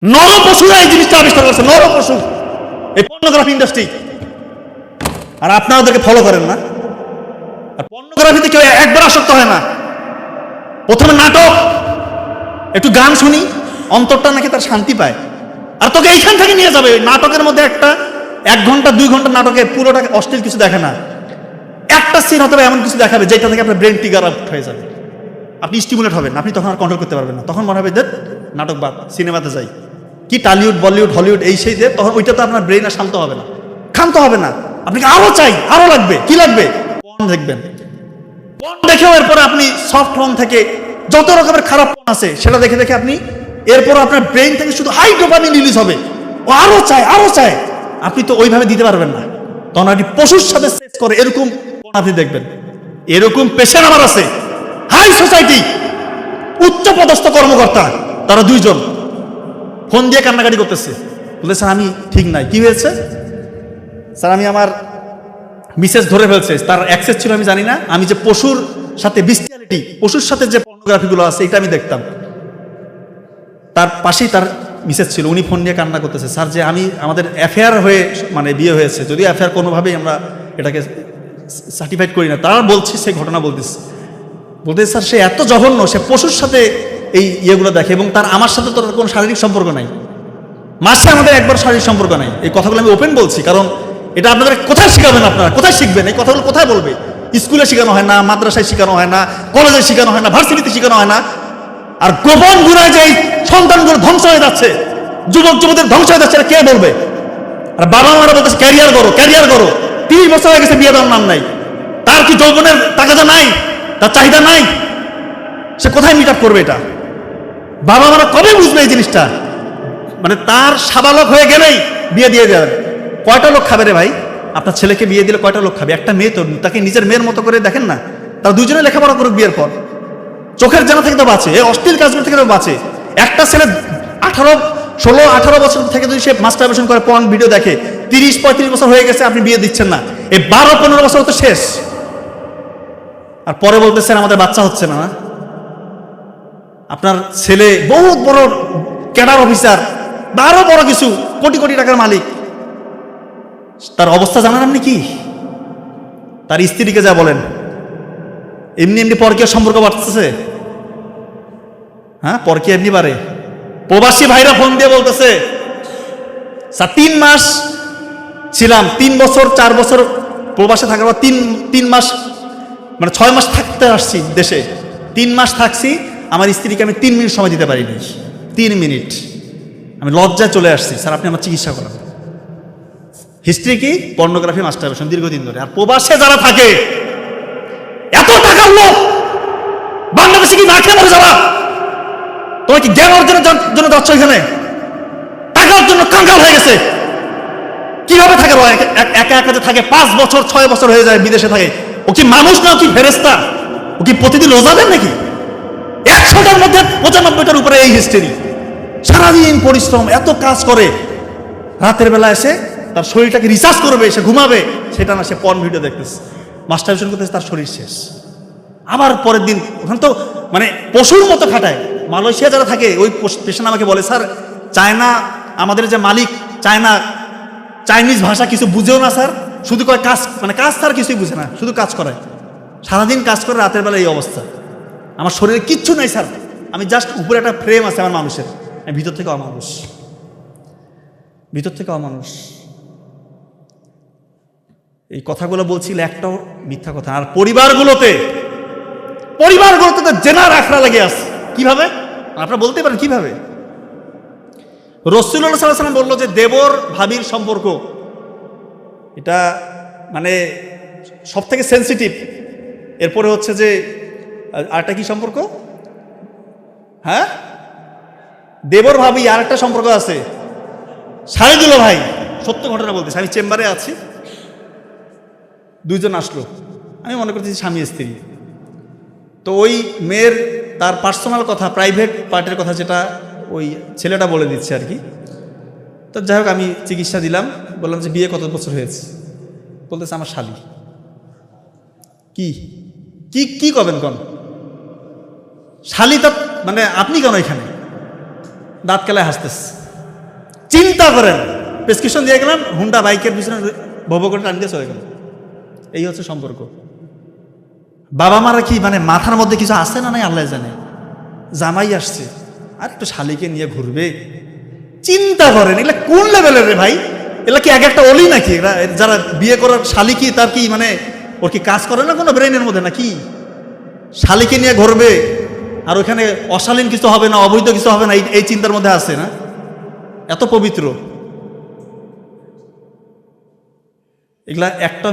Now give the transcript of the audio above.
নর পশুরা এই জিনিসটা আবিষ্কার করছে, নর পশু, এই পর্নোগ্রাফি ইন্ডাস্ট্রি। আর আপনারা ওদেরকে ফলো করেন না। আর পর্নোগ্রাফিতে কেউ একবার আসক্ত হয় না। প্রথমে নাটক, একটু গান শুনি, অন্তরটা নাকি তার শান্তি পায়। আর তোকে এইখান থেকে নিয়ে যাবে নাটকের মধ্যে একটা 1 ঘন্টা 2 ঘন্টা নাটকে পুরোটা অশ্লীল কিছু দেখে না, একটা সিন হতে এমন কিছু দেখাবে যেটা থেকে আপনার ব্রেন ট্রিগার আউট হয়ে যাবে, আপনি স্টিমুলেট হবেন, আপনি তখন আর কন্ট্রোল করতে পারবেন না। তখন মনে হবে যে নাটক বাদ, সিনেমাতে যাই, কি টালিউড বলিউড হলিউড এই সেই যে, তখন ওইটা তো আপনার ব্রেন আর শান্ত হবে না, ক্ষান্ত হবে না, আপনাকে আরো চাই, আরো লাগবে। কি লাগবে? পর্ন দেখবেন। পর্ন দেখেও এরপরে আপনি সফট পর্ন থেকে যত রকমের খারাপ পর্ন আছে সেটা দেখে দেখে আপনি এরপর আপনার ব্রেন থেকে শুধু হাই ডোপামিন রিলিজ হবে, ও আরো চায় আরো চায়। আপনি তো ওইভাবে দিতে পারবেন না, তখন আপনি পশুর সাথে সেক্স করে এরকম পর্ন আপনি দেখবেন। এরকম পেশেন্ট আমার আছে, হাই সোসাইটি, উচ্চ পদস্থ কর্মকর্তা, তারা 2 জন ফোন দিয়ে কান্নাকাটি করতেছে, বলে স্যার আমি ঠিক নাই। কি হয়েছে? স্যার আমি আমার মিসেস ধরে ফেলছে, তার অ্যাক্সেস ছিল আমি জানি না, আমি যে পশুর সাথে বিস্টিয়ালিটি, পশুর সাথে যে পর্নোগ্রাফিগুলো আছে এটা আমি দেখতাম। তার পাশেই তার মিসেস ছিল, উনি ফোন নিয়ে কান্না করতেছে, স্যার যে আমি আমাদের অ্যাফেয়ার হয়ে মানে বিয়ে হয়েছে, যদিও অ্যাফেয়ার কোনোভাবেই আমরা এটাকে সার্টিফাইড করি না, তারা বলছে সেই ঘটনা বলতেছে স্যার সে এত জঘন্য, সে পশুর সাথে এই ইয়েগুলো দেখে, এবং তার আমার সাথে তো কোনো শারীরিক সম্পর্ক নাই, মাসে আমাদের একবার শারীরিক সম্পর্ক নাই। এই কথাগুলো আমি ওপেন বলছি, কারণ এটা আপনাদের কোথায় শিখাবেন, আপনারা কোথায় শিখবেন? এই কথাগুলো কোথায় বলবে? স্কুলে শেখানো হয় না, মাদ্রাসায় শেখানো হয় না, কলেজে শেখানো হয় না, ভার্সিটিতে শেখানো হয় না। আর গোপন গুণায় যে সন্তানগুলো ধ্বংস হয়ে যাচ্ছে, যুবক যুবতীর ধ্বংস হয়ে যাচ্ছে, এটা কে বলবে? আর বাবা মারা বলতেছে ক্যারিয়ার করো, ক্যারিয়ার করো। 30 বছর হয়ে গেছে, বিয়ে দেওয়ার নাম নাই। তার কি যৌবনের তাগাদা নাই? তার চাহিদা নাই? সে কোথায় মিট আপ করবে? এটা বাবা মারা কবে বুঝবে এই জিনিসটা? মানে তার সাবালক হয়ে গেলেই বিয়ে দিয়ে দেবেন। কয়টা লোক খাবে রে ভাই? আপনার ছেলেকে বিয়ে দিলে কয়টা লোক খাবে? একটা মেয়ে তো, তাকে নিজের মেয়ের মতো করে দেখেন না। তারা 2 জনে লেখাপড়া করুক বিয়ের পর, চোখের জানা থেকে তো বাঁচে, এই অশ্লীল কাজগুলো থেকে তো বাঁচে। একটা ছেলে 16-18 বছর থেকে যদি সে মাস্টারবেশন করে, পর্ন ভিডিও দেখে, 30-35 বছর হয়ে গেছে, আপনি বিয়ে দিচ্ছেন না, এই 12-15 বছর তো শেষ। আর পরে বলতেছেন আমাদের বাচ্চা হচ্ছে না। আপনার ছেলে বহুত বড় ক্যাডার অফিসার, আরো বড় কিছু, কোটি কোটি টাকার মালিক, তার অবস্থা জানেন আপনি কি? তার স্ত্রীকে যা বলেন, এমনি এমনি পরকীয় সম্পর্ক বাড়তেছে। হ্যাঁ, পরকীয়া এমনি বাড়ে। প্রবাসী ভাইরা ফোন দিয়ে বলতেছে স্যার 3 মাস ছিলাম, 3 বছর 4 বছর প্রবাসে থাকার পর 3 মাস মানে 6 মাস থাকতে আসছি দেশে, 3 মাস থাকছি, আমার স্ত্রীকে আমি 3 মিনিট সময় দিতে পারিনি। 3 মিনিট আমি লজ্জায় চলে আসছি, স্যার আপনি আমার চিকিৎসা করান। হিস্ট্রি কি? পর্নোগ্রাফি, মাস্টারবেশন দীর্ঘদিন ধরে। আর প্রবাসে যারা থাকে, এত টাকার লোক, বাংলাদেশে কি না খেয়ে মরে যাবা? তোমার কি জ্ঞান অর্জনের জন্য যাচ্ছ এখানে? টাকার জন্য কাঙ্গাল হয়ে গেছে। কিভাবে থাকে? একা একা যে থাকে, 5 বছর 6 বছর হয়ে যায় বিদেশে থাকে। ও কি মানুষ না? ও কি ফেরেস্তা? ও কি প্রতিদিন রোজা দেন নাকি? 100টার মধ্যে 95টার উপরে এই হিস্ট্রি। সারাদিন পরিশ্রম, এত কাজ করে, রাতের বেলা এসে তার শরীরটাকে রিচার্জ করবে, সে ঘুমাবে, সেটা না, সে পর্ন ভিডিও দেখতেছে, মাস্টারবেশন করতেছে, তার শরীর শেষ। আবার পরের দিন ওখানে তো মানে পশুর মতো খাটায়। মালয়েশিয়া যারা থাকে, ওই পেশেন্ট আমাকে বলে স্যার চায়না আমাদের যে মালিক, চাইনিজ ভাষা কিছু বুঝেও না স্যার, শুধু কয় কাজ, মানে কাজ তার কিছুই বুঝে না, শুধু কাজ করায়, সারাদিন কাজ করে, রাতের বেলা এই অবস্থা। আমার শরীরে কিচ্ছু নাই স্যার, আমি জাস্ট উপরে একটা ফ্রেম আছে আমার মানুষের, আমি ভিতর থেকে অমানুষ, ভিতর থেকে অমানুষ। এই কথাগুলো বলছিল, একটাও মিথ্যা কথা। আর পরিবারগুলোতে তো জেনার আখড়া লেগে আছে। কিভাবে? আপনারা বলতে পারেন কিভাবে? রাসূলুল্লাহ সাল্লাল্লাহু আলাইহি ওয়াসাল্লাম বলল যে দেবর ভাবির সম্পর্ক, এটা মানে সব থেকে সেন্সিটিভ। এরপরে হচ্ছে যে আরেকটা কি সম্পর্ক? হ্যাঁ, দেবর ভাবি আর একটা সম্পর্ক আছে, শাহিদুল ভাই। সত্য ঘটনা বলতেছি, আমি চেম্বারে আছি, 2 জন আসলো, আমি মনে করতেছি স্বামী স্ত্রী। তো ওই মেয়ের তার পার্সোনাল কথা, প্রাইভেট পার্টের কথা, যেটা ওই ছেলেটা বলে দিচ্ছে আর কি। তো যাই হোক, আমি চিকিৎসা দিলাম, বললাম যে বিয়ে কত বছর হয়েছে? বলতেছে আমার শালী। কি কি কি করবেন কোন শালী? তা মানে আপনি কেন এখানে? দাঁত কেলায় হাসতেছে। চিন্তা করেন, প্রেসক্রিপশন দিয়ে গেলাম, হুন্ডা বাইকের পিছনে ভব করে টান দিয়ে চলে গেল। এই হচ্ছে সম্পর্ক। বাবা মারা কি মানে মাথার মধ্যে কিছু আসে না নাই আল্লাহ জানে। জামাই আসছে আর একটু শালিকে নিয়ে ঘুরবে, চিন্তা করেন এগুলা কোন লেভেলের রে ভাই? এগুলা কি এক একটা অলি নাকি? এরা যারা বিয়ে করার শালিকি তার কি মানে ওর কি কাজ করে না কোনো ব্রেনের মধ্যে নাকি? শালিকে নিয়ে ঘুরবে আর ওখানে অশালীন কিছু হবে না, অবৈধ কিছু হবে না, এই চিন্তার মধ্যে আছে না? এত পবিত্র এগুলা একটা